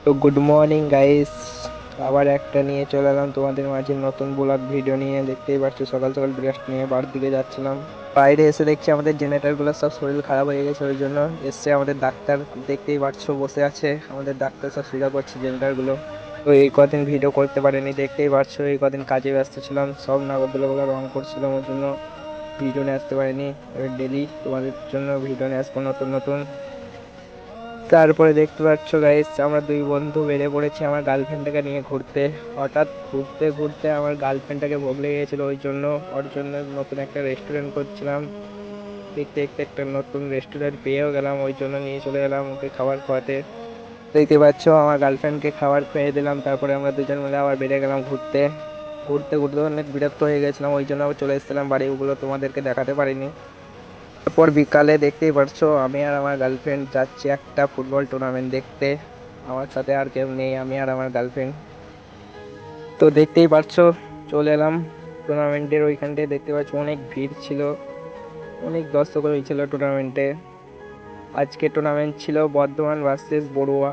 তো good morning guys, আবার একটা নিয়ে চলে এলাম তোমাদের মাঝে নতুন ব্লগ ভিডিও নিয়ে। দেখতেই পাচ্ছ সকাল সকাল ব্রাশ নিয়ে বাড়ির দিকে যাচ্ছিলাম। বাইরে এসে দেখছি আমাদের জেনারেটরগুলো সব শরীর খারাপ হয়ে গেছে, ওই জন্য এসছে আমাদের ডাক্তার। দেখতেই পাচ্ছ বসে আছে আমাদের ডাক্তার, সব সুবিধা করছে জেনারেটরগুলো। তো এই কদিন ভিডিও করতে পারিনি, দেখতেই পাচ্ছ এই কদিন কাজে ব্যস্ত ছিলাম, সব নাগরদোলাগুলো রং করছিলাম, ওই জন্য ভিডিও নিয়ে আসতে পারিনি। এবার ডেলি তোমাদের জন্য ভিডিও নিয়ে আসবো নতুন নতুন। তারপরে দেখতে পাচ্ছ গাইস, আমরা দুই বন্ধু বেরিয়ে পড়েছি আমার গার্লফ্রেন্ডটাকে নিয়ে ঘুরতে। হঠাৎ ঘুরতে ঘুরতে আমার গার্লফ্রেন্ডটাকে ভোগ লেগে গেছিল, ওই জন্য ওর জন্য নতুন একটা রেস্টুরেন্ট করছিলাম। দেখতে দেখতে একটা নতুন রেস্টুরেন্ট পেয়েও গেলাম, ওই জন্য নিয়ে চলে গেলাম ওকে খাবার খাওয়াতে। দেখতে পাচ্ছ আমার গার্লফ্রেন্ডকে খাবার খেয়ে দিলাম, তারপরে আমরা দুজন মিলে আবার বেরিয়ে গেলাম ঘুরতে। ঘুরতে ঘুরতে অনেক বিরক্ত হয়ে গেছিলাম, ওই জন্য আবার চলে এসেছিলাম বাড়ি, ওগুলো তোমাদেরকে দেখাতে পারিনি। তারপর বিকালে দেখতেই পারছো আমি আর আমার গার্লফ্রেন্ড যাচ্ছি একটা ফুটবল টুর্নামেন্ট দেখতে। আমার সাথে আর কেউ নেই, আমি আর আমার গার্লফ্রেন্ড। তো দেখতেই পারছো চলে এলাম টুর্নামেন্টের ওইখানটায়। দেখতে পাচ্ছ অনেক ভিড় ছিল, অনেক দর্শক হয়েছিল টুর্নামেন্টে। আজকে টুর্নামেন্ট ছিল বর্ধমান ভার্সেস বড়ুয়া।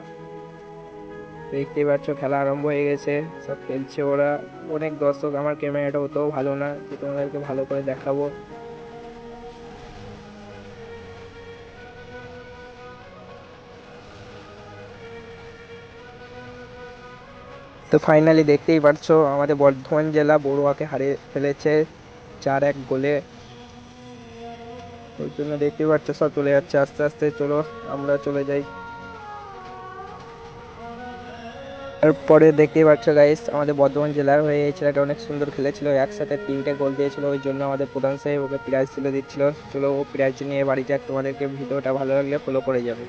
দেখতেই পাচ্ছ খেলা আরম্ভ হয়ে গেছে, সব খেলছে ওরা। অনেক দর্শক, আমার ক্যামেরাটা অতও ভালো না যে তোমাদেরকে ভালো করে দেখাবো। তো ফাইনালি দেখতেই পারছো আমাদের বর্ধমান জেলা বড়ুয়াকে হারিয়ে ফেলেছে 4-1 গোলে। ওই জন্য দেখতেই পাচ্ছ সব চলে যাচ্ছে আস্তে আস্তে, চলো আমরা চলে যাই। তারপরে দেখতেই পাচ্ছ গাইস, আমাদের বর্ধমান জেলার হয়ে এই ছেলেটা অনেক সুন্দর খেলেছিল, একসাথে 3টে গোল দিয়েছিল, ওই জন্য আমাদের প্রধান সাহেব ওকে প্রাইজ তুলে দিচ্ছিল। চলো ও প্রাইজ নিয়ে বাড়ি যাক, তোমাদেরকে ভিডিওটা ভালো লাগলে ফলো করে যাবে।